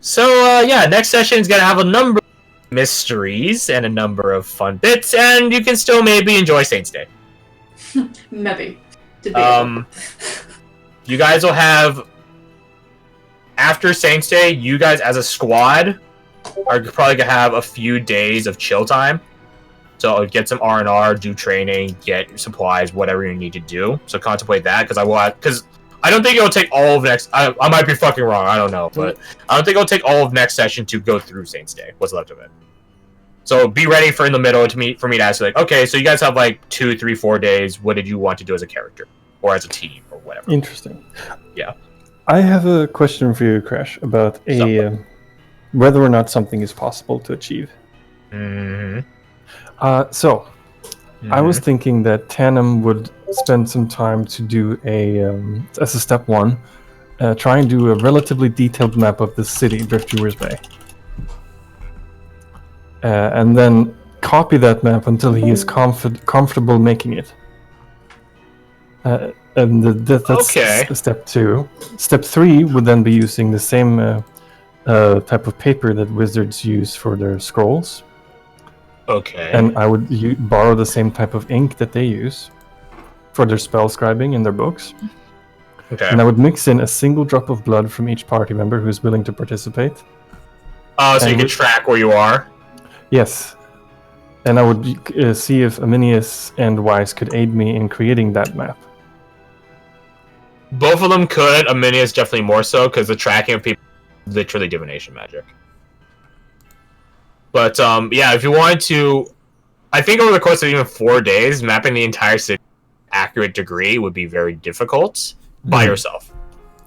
So next session is gonna have a number of mysteries and a number of fun bits, and you can still maybe enjoy Saints Day. Maybe. You guys will have after Saints Day. You guys as a squad are probably gonna have a few days of chill time. So get some R&R, do training, get supplies, whatever you need to do. So contemplate that because I don't think it'll take all of next. I might be fucking wrong. I don't know, but I don't think it'll take all of next session to go through Saints Day. What's left of it. So be ready for in the middle for me to ask like, okay, so you guys have like 2, 3, 4 days. What did you want to do as a character or as a team or whatever? Interesting. Yeah. I have a question for you, Crash, about whether or not something is possible to achieve. Mm-hmm. I was thinking that Tandem would spend some time to do as a step one, try and do a relatively detailed map of the city, Driftviewers Bay. And then copy that map until he is comfortable making it. That's step 2. Step 3 would then be using the same type of paper that wizards use for their scrolls. Okay. And I would borrow the same type of ink that they use for their spell scribing in their books. Okay. And I would mix in a single drop of blood from each party member who is willing to participate. So you can track where you are? Yes. And I would see if Aminius and Wise could aid me in creating that map. Both of them could. Aminius definitely more so, because the tracking of people is literally divination magic. But, if you wanted to... I think over the course of even 4 days, mapping the entire city to an accurate degree would be very difficult by yourself.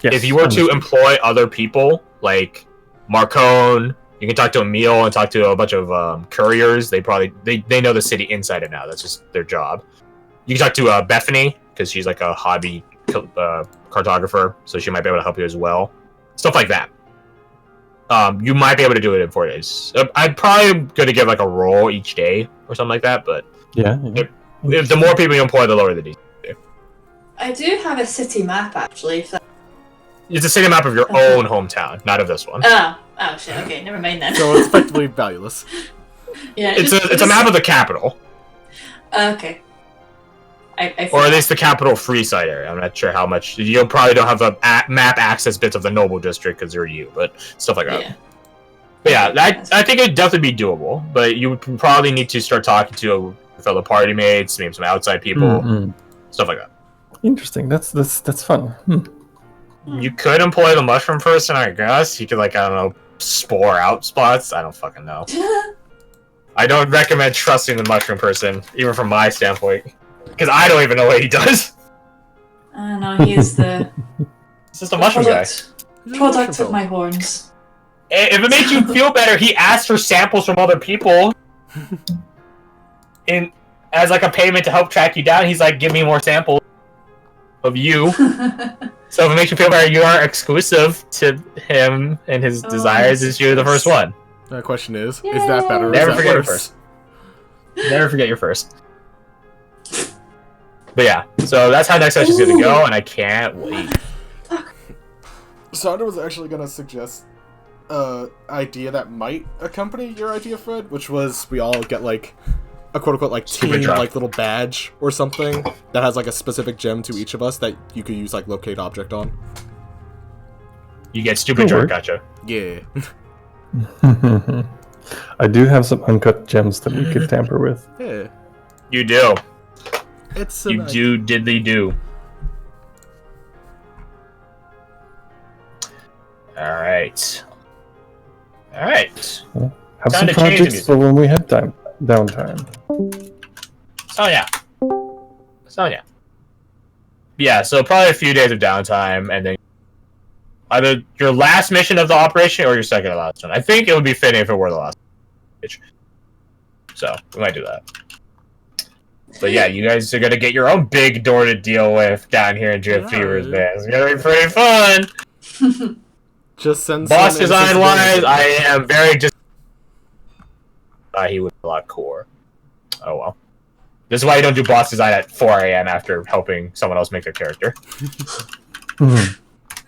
Yes, if you were to employ other people, like Marcone, you can talk to Emil and talk to a bunch of couriers. They know the city inside and out. That's just their job. You can talk to Bethany, because she's like a hobby cartographer, so she might be able to help you as well. Stuff like that. You might be able to do it in 4 days. I'm probably going to give like a roll each day or something like that, but if the more people you employ, the lower the DC. I do have a city map, actually. It's a city map of your own hometown, not of this one. Oh shit, okay, never mind then. So it's effectively valueless. Yeah, it's a map of the capital. Okay. Or at least the capital free site area. I'm not sure how much. You probably don't have a map access bits of the noble district because they're you, but stuff like that. Yeah. But yeah, I think it'd definitely be doable. But you would probably need to start talking to fellow party mates, maybe some outside people, stuff like that. Interesting. That's fun. You could employ the mushroom person, I guess. You could, like, I don't know, spore out spots. I don't fucking know. I don't recommend trusting the mushroom person, even from my standpoint. Because I don't even know what he does. I know, he is the... It's just a mushroom guy. Product of my horns. If it makes you feel better, he asked for samples from other people. As like a payment to help track you down, he's like, give me more samples of you. So if it makes you feel better, you are exclusive to him and his desires. Is you're the first one. The question is that better? Or Never is that forget worse? your first. Never forget your first. But yeah, so that's how next session's gonna go, and I can't wait. Sandra was actually gonna suggest idea that might accompany your idea, Fred, which was we all get like a quote-unquote like team like little badge or something that has like a specific gem to each of us that you could use like locate object on. You get stupid drunk, gotcha. Yeah. I do have some uncut gems that we could tamper with. Yeah. You do. You do diddly do. Alright. Alright. Well, have some projects for when we have downtime. So yeah, so probably a few days of downtime, and then either your last mission of the operation or your second to last one. I think it would be fitting if it were the last mission. So, we might do that. But yeah, you guys are gonna get your own big door to deal with down here in Driftviewers, man. It's gonna be pretty fun! Just send boss design wise, I am very just. He was a lot cooler. Oh well. This is why you don't do boss design at 4 a.m. after helping someone else make their character. No,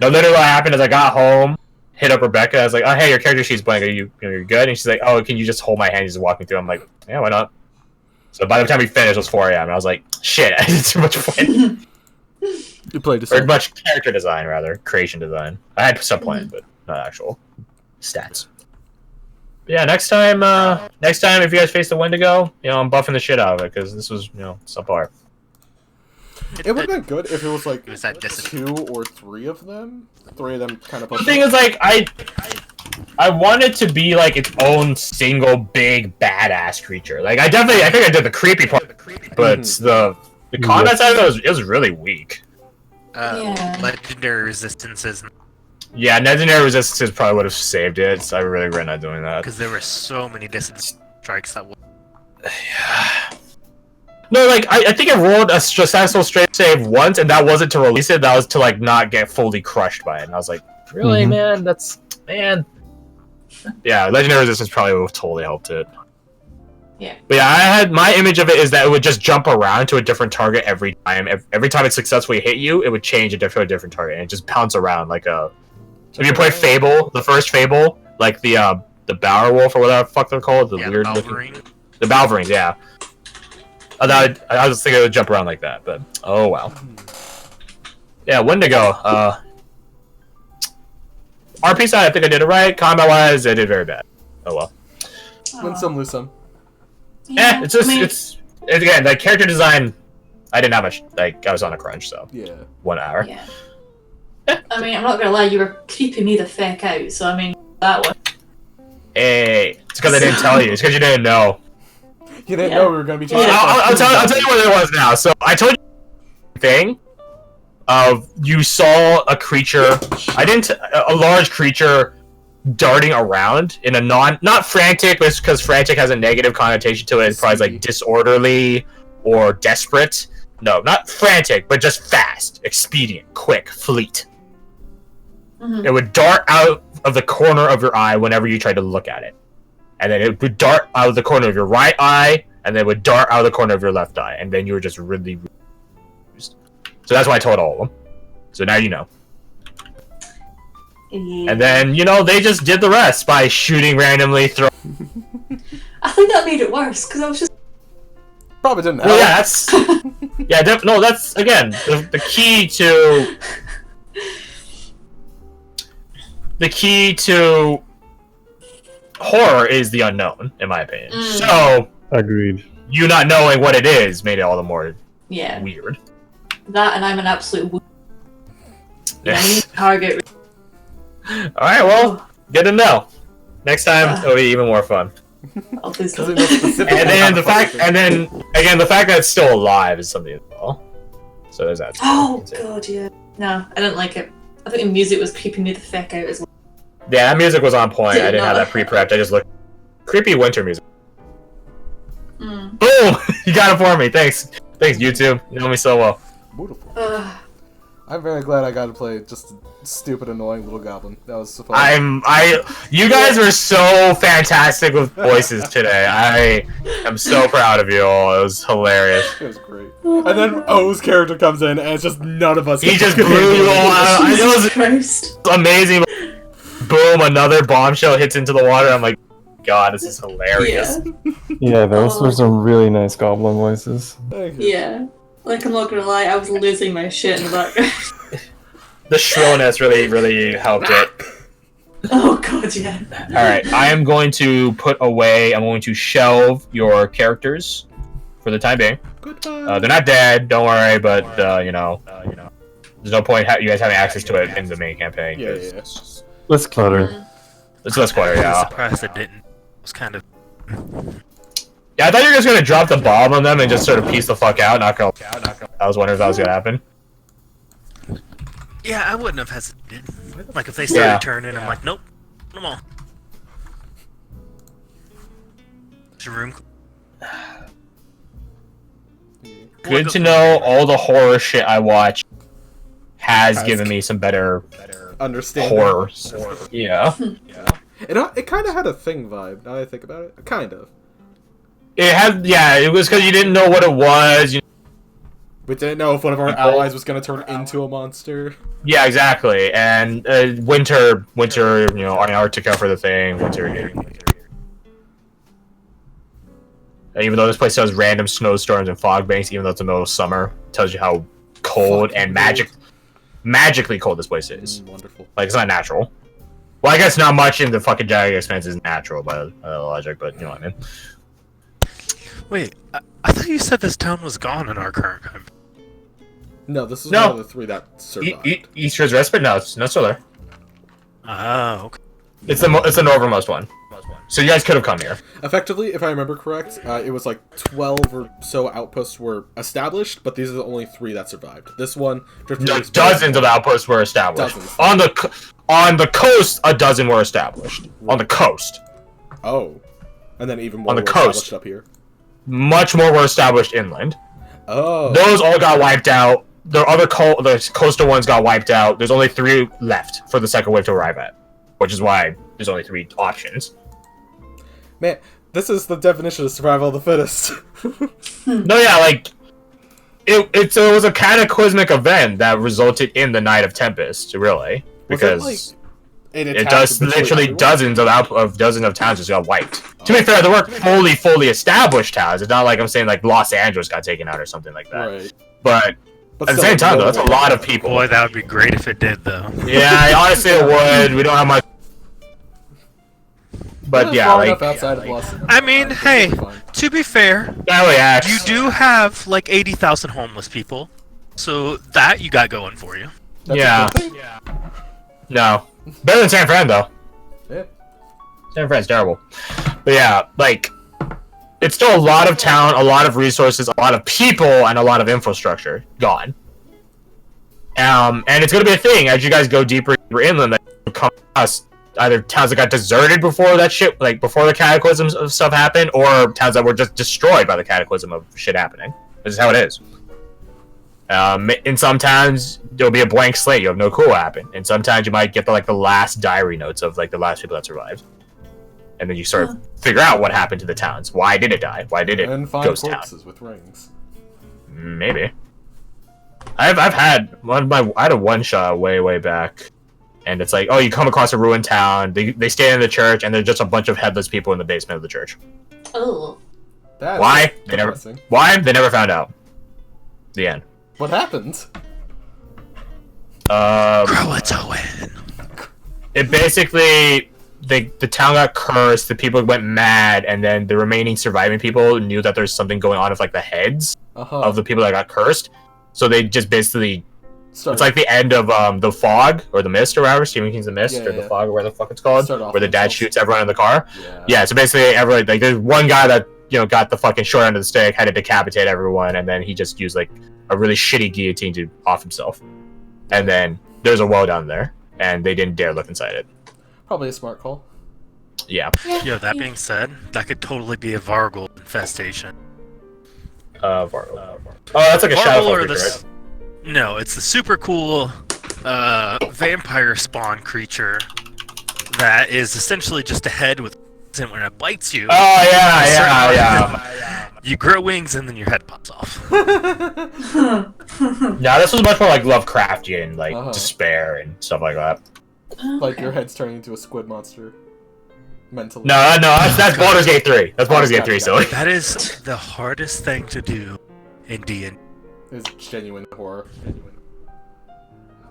literally what happened is I got home hit up Rebecca. I was like, "Oh, hey, your character sheet's blank. Are you're good?" And she's like, "Oh, can you just hold my hand and just walk me through?" I'm like, "Yeah, why not?" So by the time we finished, it was 4 a.m. and I was like, "Shit, I did too much playing." You played Or much character design, rather. Creation design. I had some planned, but not actual stats. But yeah, next time if you guys face the Wendigo, I'm buffing the shit out of it, because this was, subpar. It would have been good if it was like Was that 2 or 3 of them. 3 of them kind of. The thing is, like, I want it to be like its own single big badass creature. Like, I think I did the creepy part, but the combat side of it was really weak. Yeah. Legendary resistances, Yeah, legendary resistances probably would have saved it. So I really regret not doing that. because there were so many distance strikes that would. No, like, I think it rolled a successful straight save once, and that wasn't to release it, that was to, like, not get fully crushed by it. And I was like, really, man? Man. Yeah, Legendary Resistance probably would have totally helped it. Yeah. But yeah, I had, my image of it is that it would just jump around to a different target every time. Every time it successfully hit you, it would change a different target, and it just bounce around like a... If you play Fable, the first Fable, like the Bower Wolf or whatever the fuck they're called, the weird looking... The Balverines, yeah. I was thinking it would jump around like that, but oh wow. Yeah, Wendigo. RP side, I think I did it right. Combat wise, I did very bad. Oh well. Win some, lose some. Yeah, It's just it's again like character design. I didn't have much. Like I was on a crunch, so Yeah. 1 hour. Yeah. I mean, I'm not gonna lie, you were creeping me the feck out. So I mean, that one. Hey, it's because I didn't tell you. It's because you didn't know. You didn't know we were gonna be. I'll tell you what it was now. So I told you thing of you saw a creature. A large creature darting around in a not frantic, but because frantic has a negative connotation to it. It's probably like disorderly or desperate. No, not frantic, but just fast, expedient, quick, fleet. It would dart out of the corner of your eye whenever you tried to look at it. And then it would dart out of the corner of your right eye, and then it would dart out of the corner of your left eye, and then you were just really confused. So that's why I told all of them. So now you know. Yeah. And then, they just did the rest by shooting randomly, I think that made it worse because I was just. Probably didn't help. Well, yeah, that's... yeah, no, that's, again, the key to... The key to... horror is the unknown, in my opinion. So, Agreed. you not knowing what it is made it all the more weird. That, and I'm an absolute. Yeah, I need to target. Alright, well, good to know. Next time, it'll be even more fun. Obviously. And then the fact that it's still alive is something as well. So there's that. Oh god, yeah. No, I didn't like it. I think the music was creeping me the feck out as well. Yeah, that music was on point. I didn't have that pre-prepped. I just looked. Creepy winter music. Boom! You got it for me. Thanks, YouTube. You know me so well. Beautiful. I'm very glad I got to play just a stupid, annoying little goblin. That was so fun. You guys were so fantastic with voices today. I am so proud of you all. It was hilarious. It was great. And then O's character comes in, and it's just none of us. He just blew you all out. It was amazing. Boom! Another bombshell hits into the water. I'm like, God, this is hilarious. Yeah, those were some really nice goblin voices. Yeah. Like, I'm not gonna lie, I was losing my shit in the background. The shrillness really helped it. Oh god, yeah. Alright, I am going to I'm going to shelve your characters for the time being. Goodbye. They're not dead, don't worry, but, there's no point you guys having access to it in the main campaign. Yeah. Let's clutter. It's less clutter, I was yeah. surprised it didn't. It was kind of. Yeah, I thought you were just gonna drop the bomb on them and just sort of piece the fuck out, not go. I was wondering if that was gonna happen. Yeah, I wouldn't have hesitated. Like if they started turning, I'm like, nope, put them all. Is your room? Good to know all the horror shit I watch has given me some better understanding horror. Yeah. It kind of had a Thing vibe. Now that I think about it, kind of. It had, it was because you didn't know what it was. We didn't know if one of our allies was going to turn into a monster. Yeah, exactly. And winter, you know, Antarctica for the thing. Winter here. And even though this place has random snowstorms and fog banks, even though it's the middle of summer, tells you how cold and magically cold this place is. Wonderful. Like, it's not natural. Well, I guess not much in the fucking Jagged Expanse is natural by logic, but you know what I mean. Wait, I thought you said this town was gone in our current campaign. No, this is one of the 3 that survived. Easter's Respite? No, it's not still there. Oh, okay. It's the northernmost one. So you guys could have come here. Effectively, if I remember correct, it was like 12 or so outposts were established, but these are the only 3 that survived. This one... No, dozens of outposts were established. Dozens. On the coast, a dozen were established. Right. On the coast. Oh. And then even more on the were coast. established up here. Much more were established inland. Oh. Those all got wiped out. The coastal ones got wiped out. There's only 3 left for the second wave to arrive at. Which is why there's only 3 options. Man, this is the definition of survival of the fittest. No, yeah, like... It was a cataclysmic event that resulted in the Night of Tempest, really. Because... It does literally dozens of towns just got wiped. To be fair, there weren't fully established towns. It's not like I'm saying like Los Angeles got taken out or something like that. Right. But at the same time, though, that's a lot of people. Boy, that would be great if it did, though. Yeah, honestly, it would. We don't have much. But yeah, like. Outside of Los Angeles. I mean, hey, to be fair, you do have like 80,000 homeless people, so that you got going for you. Yeah. No. Better than San Fran, though. Yeah. San Fran's terrible. But yeah, like, it's still a lot of town, a lot of resources, a lot of people, and a lot of infrastructure gone. And it's gonna be a thing as you guys go deeper inland that you come across either towns that got deserted before that shit, like before the cataclysms of stuff happened, or towns that were just destroyed by the cataclysm of shit happening. This is how it is. In some towns, there'll be a blank slate. You have no clue what happened. And sometimes you might get the last diary notes of like the last people that survived, and then you sort of figure out what happened to the towns. Why did it die? Why did it ghost town? Corpses with rings. Maybe. I've had I had a one shot way back, and it's like, oh, you come across a ruined town. They stay in the church, and there's just a bunch of headless people in the basement of the church. Oh. Why? They never found out. The end. What happened? Grow a toe in. It basically the town got cursed. The people went mad, and then the remaining surviving people knew that there's something going on with like the heads of the people that got cursed. So they just basically it's like the end of the Fog or the Mist or whatever, Stephen King's The Mist or the Fog or whatever the fuck it's called, where the dad shoots everyone in the car. Yeah. So basically everyone like there's one guy that got the fucking short end of the stick, had to decapitate everyone, and then he just used like a really shitty guillotine to off himself. And then there's a well down there, and they didn't dare look inside it. Probably a smart call. Yeah. Yo, that being said, that could totally be a Vargul infestation. Vargul. Oh, that's like a shadow creature, right? No, it's the super cool vampire spawn creature that is essentially just a head with and when it bites you. Oh yeah. You grow wings and then your head pops off. No, this was much more like Lovecraftian, like despair and stuff like that. Like your head's turning into a squid monster. Mentally. No, that's Baldur's Gate 3. That's Baldur's Gate 3, silly. That is the hardest thing to do in D&D. It's genuine horror.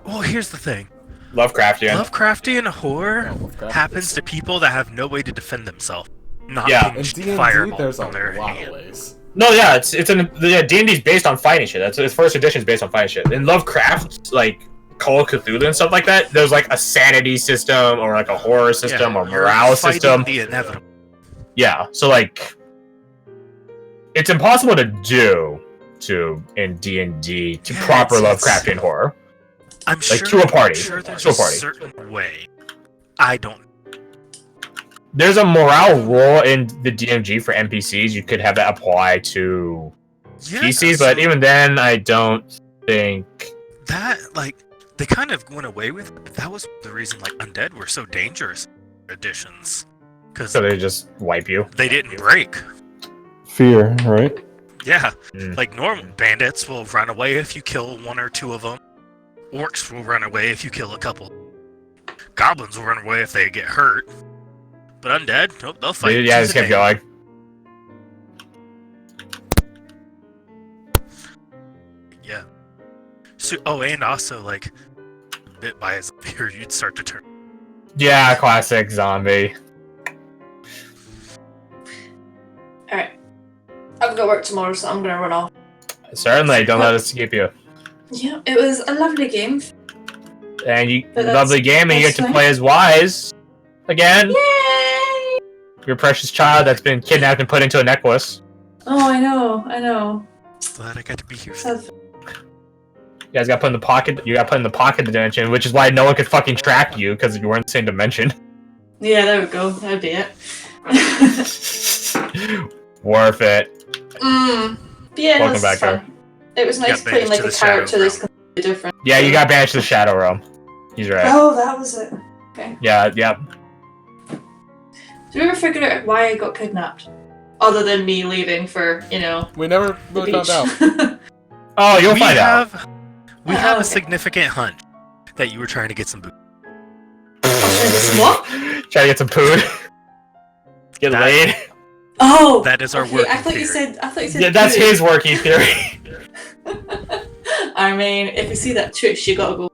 Well, here's the thing. Lovecraftian horror happens to people that have no way to defend themselves. Not in D&D, there's a lot of ways. No, yeah, D&D's based on fighting shit. That's its first edition is based on fighting shit. In Lovecraft, like Call of Cthulhu and stuff like that, there's like a sanity system or like a horror system or morale system. The inevitable. Yeah, so like it's impossible to do in D&D to proper Lovecraftian horror. I'm sure, like to a party. Sure there's a certain way. I don't. There's a morale rule in the DMG for NPCs. You could have that apply to PCs, but even then, I don't think that they kind of went away with it. But that was the reason undead were so dangerous editions. So they just wipe you. They didn't break. Fear, right? Yeah, Mm. like normal bandits will run away if you kill one or two of them. Orcs will run away if you kill a couple. Goblins will run away if they get hurt. But undead, nope, they'll fight. Yeah, tooth just and keep nail. going. Yeah. So, oh, and also, like, bit by a zombie, you'd start to turn. Yeah, classic zombie. Alright. I've got work tomorrow, so I'm gonna run off. Certainly, don't let us keep you. Yeah, it was a lovely game. And you But that's- lovely game, and you that's get to fine. play as Wise again. Yay! Your precious child that's been kidnapped and put into a necklace. Oh, I know. Glad I got to be here. Sad. You guys got put in the pocket. You got put in the pocket dimension, which is why no one could fucking track you because you weren't in the same dimension. Yeah, there we go. That'd be it. Worth it. But yeah, Welcome that's back, fun. It was nice Got playing like banished to a the Shadow character that's Realm. completely different. Yeah, you got banished to the Shadow Realm. He's right. Oh, that was it. Okay. Yeah. Did we ever figure out why I got kidnapped? Other than me leaving for, you know, We never the really beach. found out. Oh, you'll find out. We Oh, have okay. a significant hunch that you were trying to get some booze. What? Try to get some food. Get That- laid. Oh! That is our okay, working I thought you theory. said Yeah, that's food. his working theory. I mean, if you see that tush, you gotta go.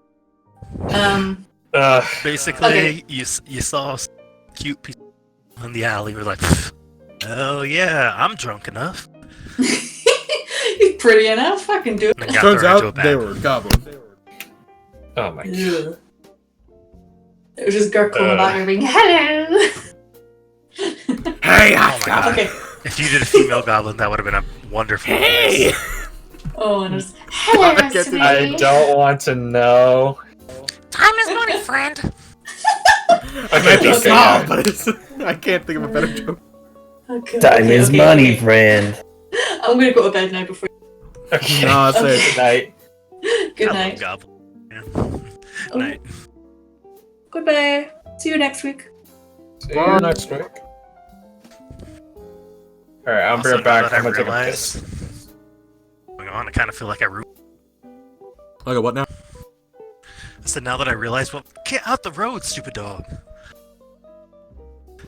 Basically, Okay. you saw a cute piece in the alley. You're like, oh yeah, I'm drunk enough. You're pretty enough, I can do it. And then got Turns thrown into a out bag. they were goblins. Oh my god. Ugh. It was just Gurkle in the background being, hello! Hey, Oh my god. Okay. If you did a female goblin, that would have been a wonderful. Hey! Oh, and it was, hello, I get to- I sweetie. don't want to know. Time is money, friend. I might be small, but it's, I can't think of a better joke. Okay, Time okay, is okay, money, okay. friend. I'm gonna go to bed now before. Okay. No, that's Okay. it. Good night. Good I love night. goblin. Yeah. Oh, Night. goodbye. See you next week. See you next week. Alright, I'll be Also, right back. now that I'm I gonna take a realize- piss. Going on, I kind of feel like I Okay, what now? So now that I realize what, get out the road, stupid dog.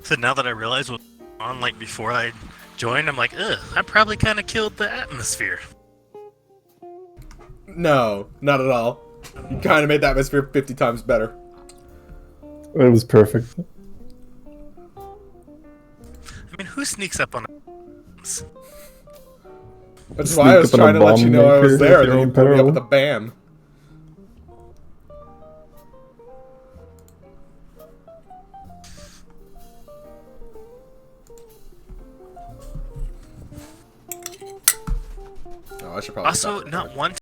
So now that I realize what's on, like before I joined, I'm like, ugh, I probably kind of killed the atmosphere. No, not at all. You kind of made the atmosphere 50 times better. It was perfect. I mean, who sneaks up on? Which is Sneak why I was up on a trying to let you know I bomb was maker there, at and your then you own put me up peril. with a ban. Oh, I should probably Also, stop not recording. one